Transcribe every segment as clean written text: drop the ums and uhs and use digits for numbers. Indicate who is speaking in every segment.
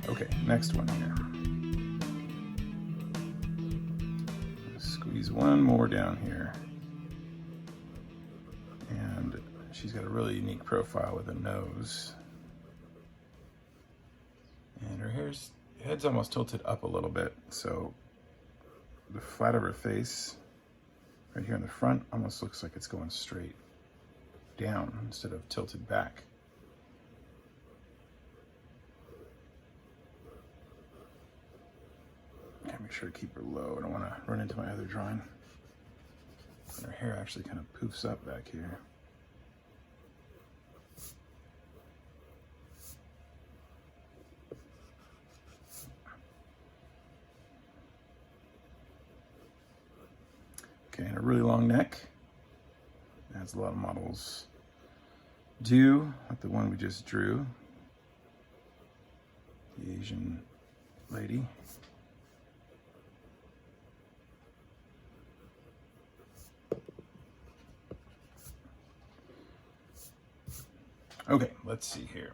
Speaker 1: Okay, next one here. Squeeze one more down here. And she's got a really unique profile with a nose. And her head's almost tilted up a little bit, so the flat of her face right here in the front almost looks like it's going straight down instead of tilted back. Gotta make sure to keep her low. I don't want to run into my other drawing. And her hair actually kind of poofs up back here. Okay, and a really long neck, as a lot of models do, like the one we just drew, the Asian lady. Okay, let's see here.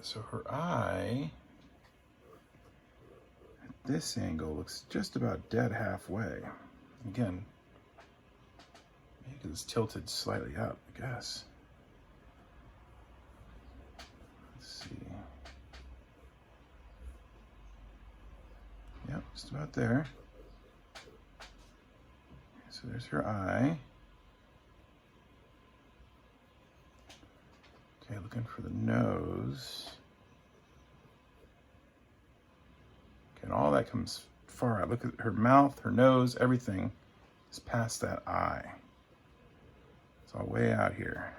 Speaker 1: So her eye, at this angle, looks just about dead halfway. Again, maybe it's tilted slightly up, I guess. Let's see. Yep, just about there. So there's her eye. Okay, looking for the nose. Okay, and all that comes far out. Look at her mouth, her nose, everything is past that eye. It's all way out here.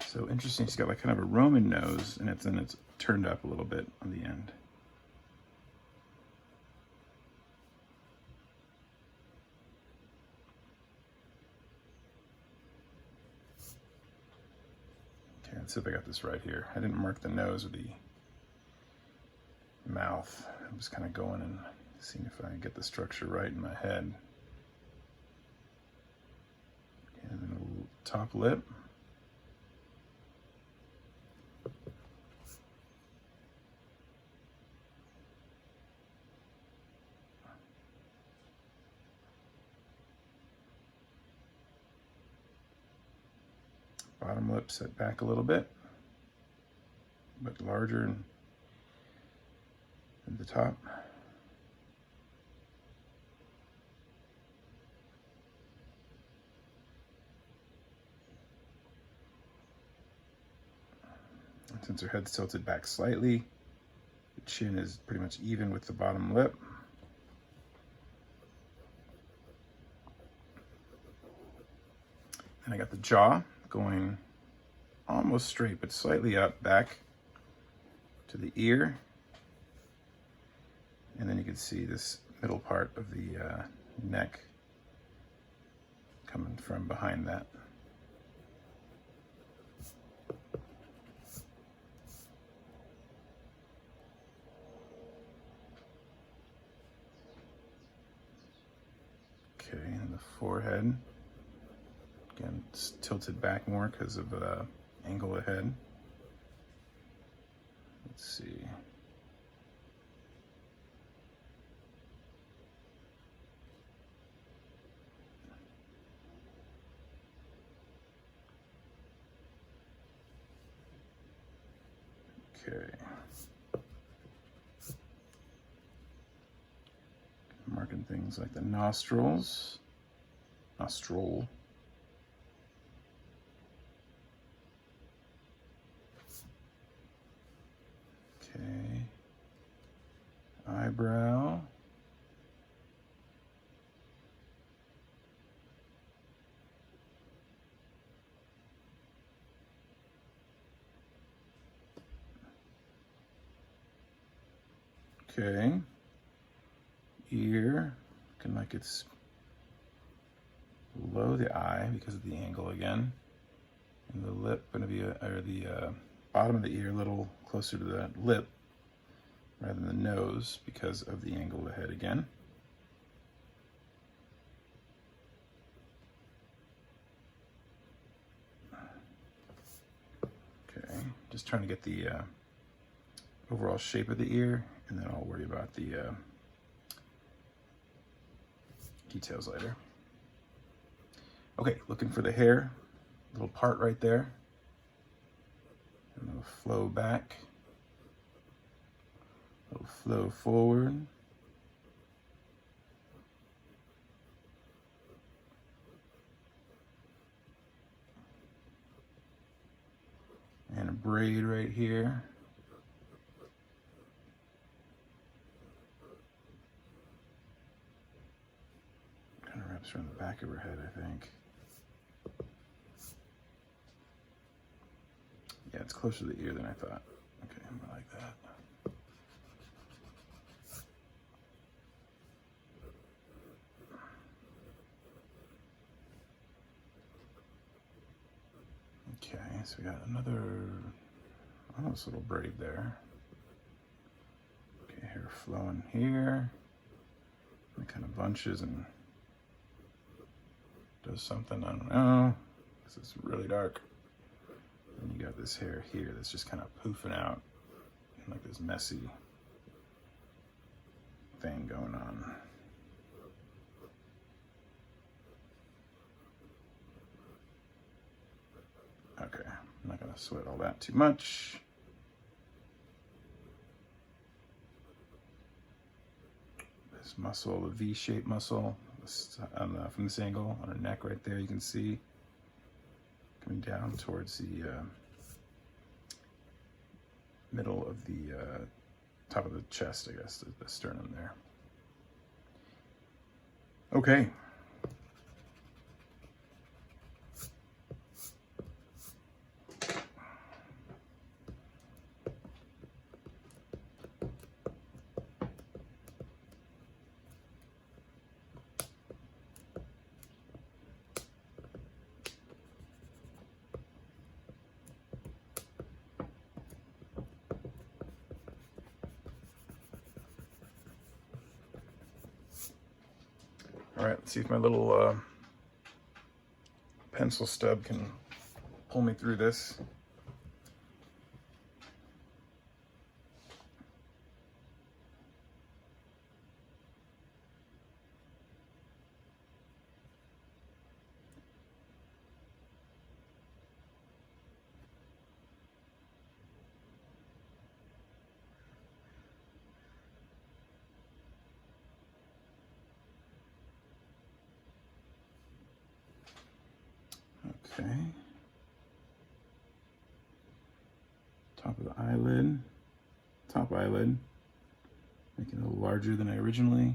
Speaker 1: So interesting, she's got like kind of a Roman nose, and it's turned up a little bit on the end. Okay, let's see if I got this right here. I didn't mark the nose or the mouth. I'm just kind of going and seeing if I can get the structure right in my head. Okay, and then a little top lip. Bottom lip set back a little bit, but larger than the top. And since her head's tilted back slightly, the chin is pretty much even with the bottom lip. And I got the jaw going almost straight, but slightly up back to the ear. And then you can see this middle part of the neck coming from behind that. Okay, and the forehead. Again, it's tilted back more because of the angle of head. Let's see. Okay. Marking things like the nostrils. Nostril. Okay. Eyebrow. Okay. Ear, looking like it's below the eye because of the angle again. And the lip gonna be, or the bottom of the ear a little closer to the lip rather than the nose because of the angle of the head again. Okay, just trying to get the overall shape of the ear, and then I'll worry about the details later. Okay, looking for the hair, little part right there. And it'll flow back. It'll flow forward. And a braid right here. Kind of wraps around the back of her head, I think. Yeah, it's closer to the ear than I thought. Okay, I like that. Okay, so we got another almost little braid there. Okay, hair flowing here. It kind of bunches and does something, I don't know, because it's really dark. And you got this hair here that's just kind of poofing out, like this messy thing going on. Okay, I'm not gonna sweat all that too much. This muscle, the V-shaped muscle, from this angle on her neck right there, you can see coming down towards the middle of the top of the chest, I guess, the sternum there. Okay. All right, let's see if my little pencil stub can pull me through this. Okay. Top of the eyelid, top eyelid. Make it a little larger than I originally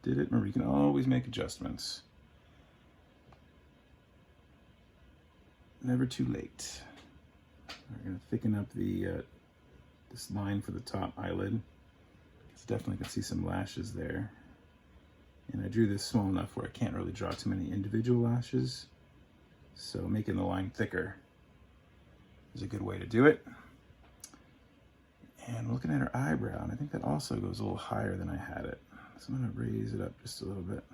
Speaker 1: did it. Remember, you can always make adjustments. Never too late. We're gonna thicken up the this line for the top eyelid. It's definitely can see some lashes there. And I drew this small enough where I can't really draw too many individual lashes. So making the line thicker is a good way to do it. And looking at her eyebrow, and I think that also goes a little higher than I had it. So I'm gonna raise it up just a little bit.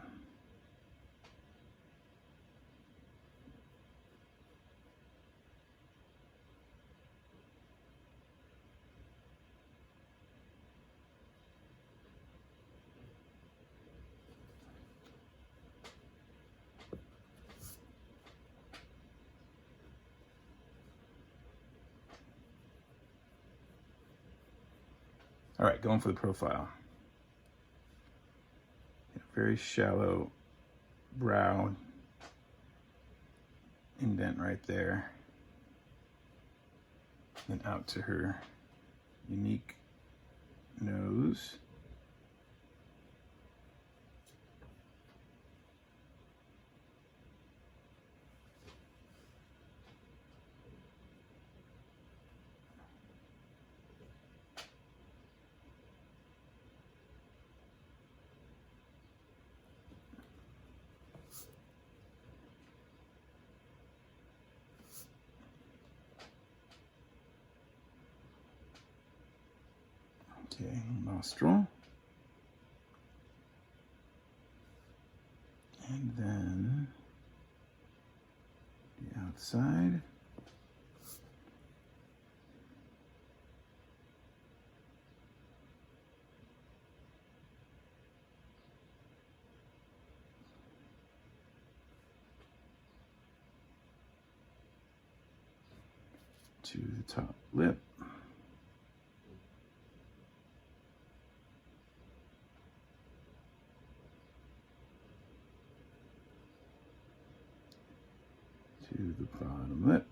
Speaker 1: All right, going for the profile. Very shallow brow indent right there. Then out to her unique nose. Okay, nostril. And then the outside. To the top lip. To the bottom lip.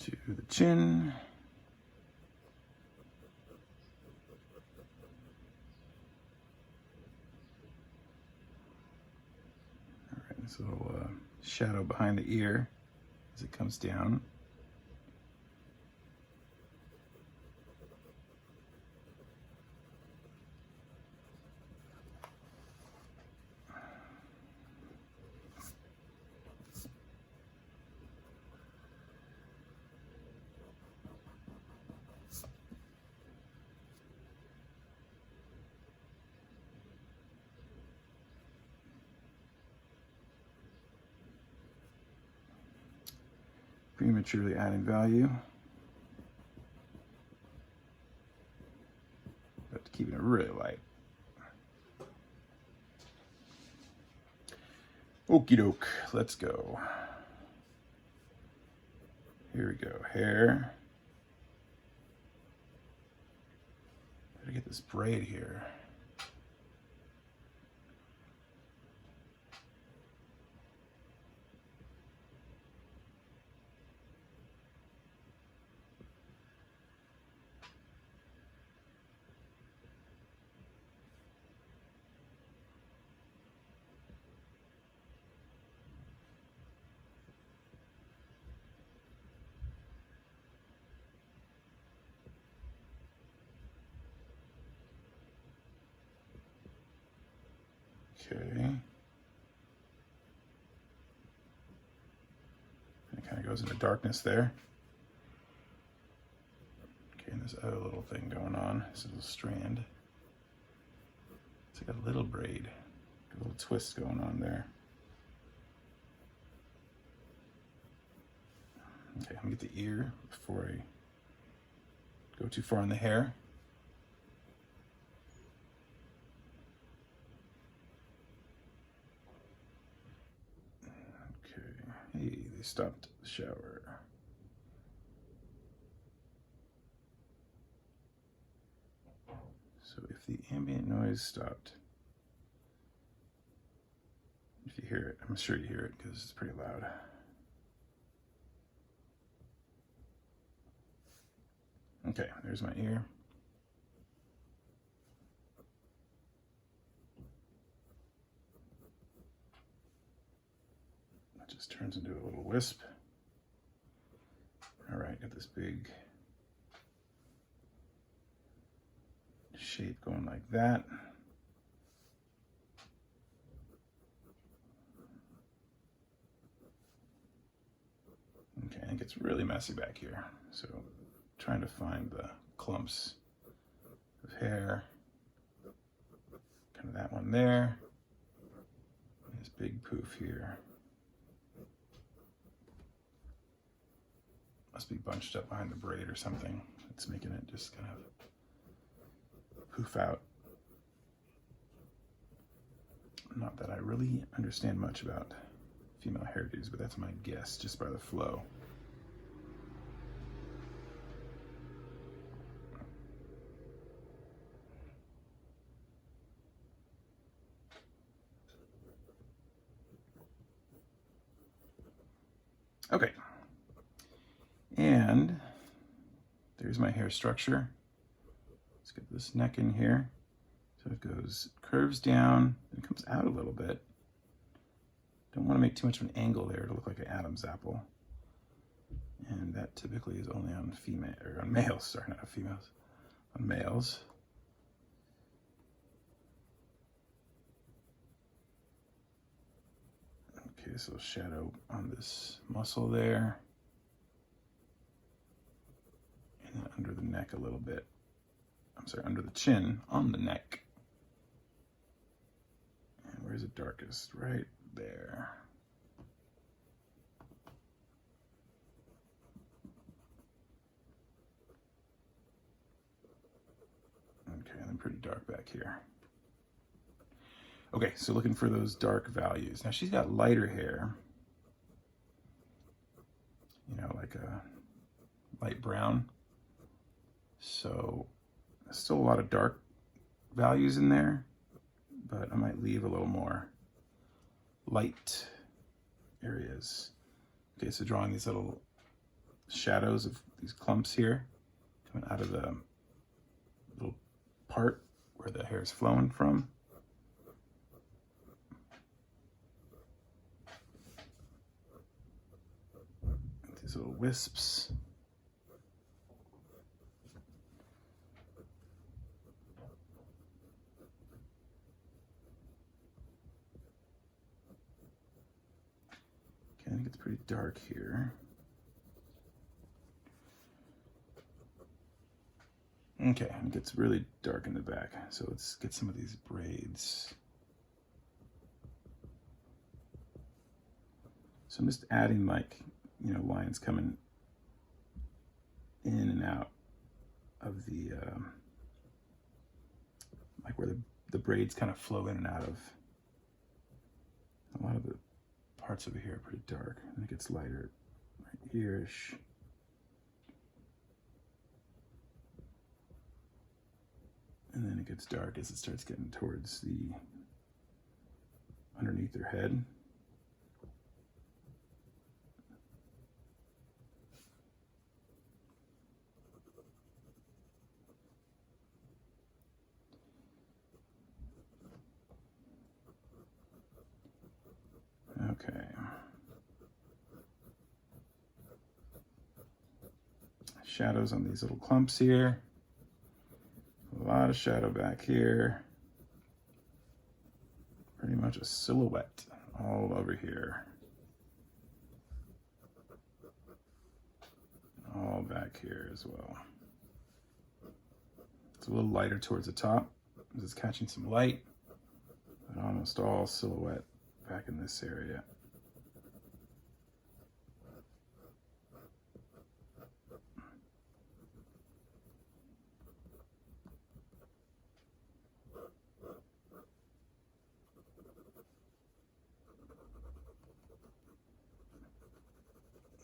Speaker 1: To the chin. All right, this little shadow behind the ear as it comes down. Prematurely adding value, but keeping it really light. Okie doke, let's go. Here we go, hair. Gotta get this braid here. Okay. It kind of goes into darkness there. Okay, and there's other little thing going on. This little strand. It's like a little braid, a little twist going on there. Okay, I'm gonna get the ear before I go too far in the hair. Okay, hey, they stopped the shower. So if the ambient noise stopped, if you hear it, I'm sure you hear it because it's pretty loud. Okay, there's my ear. It just turns into a little wisp. All right, got this big shape going like that. Okay, and it gets really messy back here. So trying to find the clumps of hair. Kind of that one there. This big poof here. Must be bunched up behind the braid or something. It's making it just kind of poof out. Not that I really understand much about female hairdos, but that's my guess just by the flow. Okay, and And there's my hair structure. Let's get this neck in here. So it curves down, and comes out a little bit. Don't want to make too much of an angle there to look like an Adam's apple. And that typically is only on males, sorry, not on females, on males. Okay, so shadow on this muscle there. And then under the neck a little bit. I'm sorry, under the chin, on the neck. And where's it darkest? Right there. Okay, and then pretty dark back here. Okay, so looking for those dark values. Now she's got lighter hair, you know, like a light brown. So still a lot of dark values in there, but I might leave a little more light areas. Okay, so drawing these little shadows of these clumps here coming out of the little part where the hair is flowing from. These little wisps. Okay, I think it's pretty dark here. Okay, it gets really dark in the back. So let's get some of these braids. So I'm just adding, like, you know, lines coming in and out of the, like where the braids kind of flow in and out of. A lot of the parts over here are pretty dark, and it gets lighter right here-ish. And then it gets dark as it starts getting towards the underneath their head. Okay. Shadows on these little clumps here. A lot of shadow back here. Pretty much a silhouette all over here. All back here as well. It's a little lighter towards the top because it's catching some light, but almost all silhouette back in this area.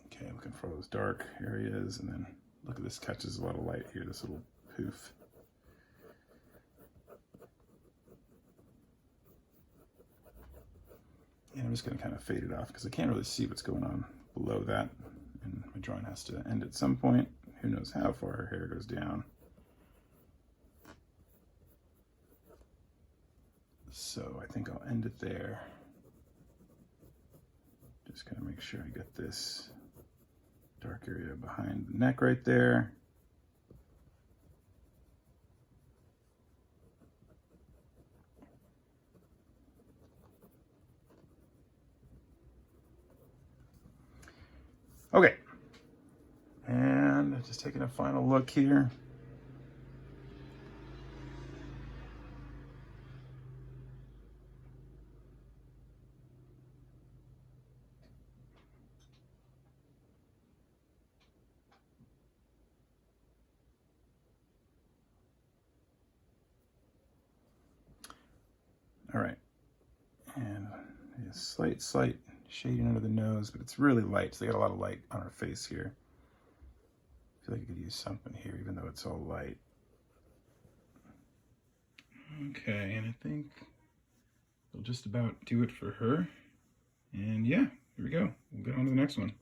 Speaker 1: Okay, looking for those dark areas, and then look at this, catches a lot of light here, this little poof. And I'm just going to kind of fade it off because I can't really see what's going on below that, and my drawing has to end at some point. Who knows how far her hair goes down. So I think I'll end it there. Just going to make sure I get this dark area behind the neck right there. Okay, and just taking a final look here. All right, and a slight shading under the nose, but it's really light, so they got a lot of light on her face here. I feel like I could use something here, even though it's all light. Okay, and I think we'll just about do it for her. And yeah, here we go. We'll get on to the next one.